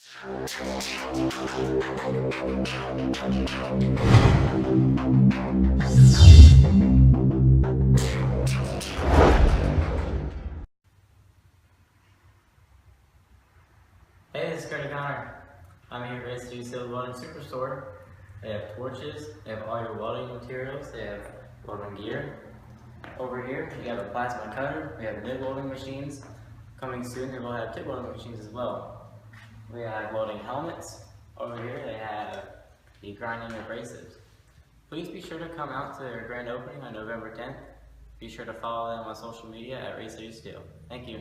Hey, this is Kodie. I'm here at Kodie Steel Welding Superstore. They have torches, they have all your welding materials, they have welding gear. Over here, we have a plasma cutter, we have MIG welding machines. Coming soon, they will have TIG welding machines as well. We have welding helmets. Over here, they have the grinding abrasives. Please be sure to come out to their grand opening on November 10th. Be sure to follow them on social media at Kodie Steel. Thank you.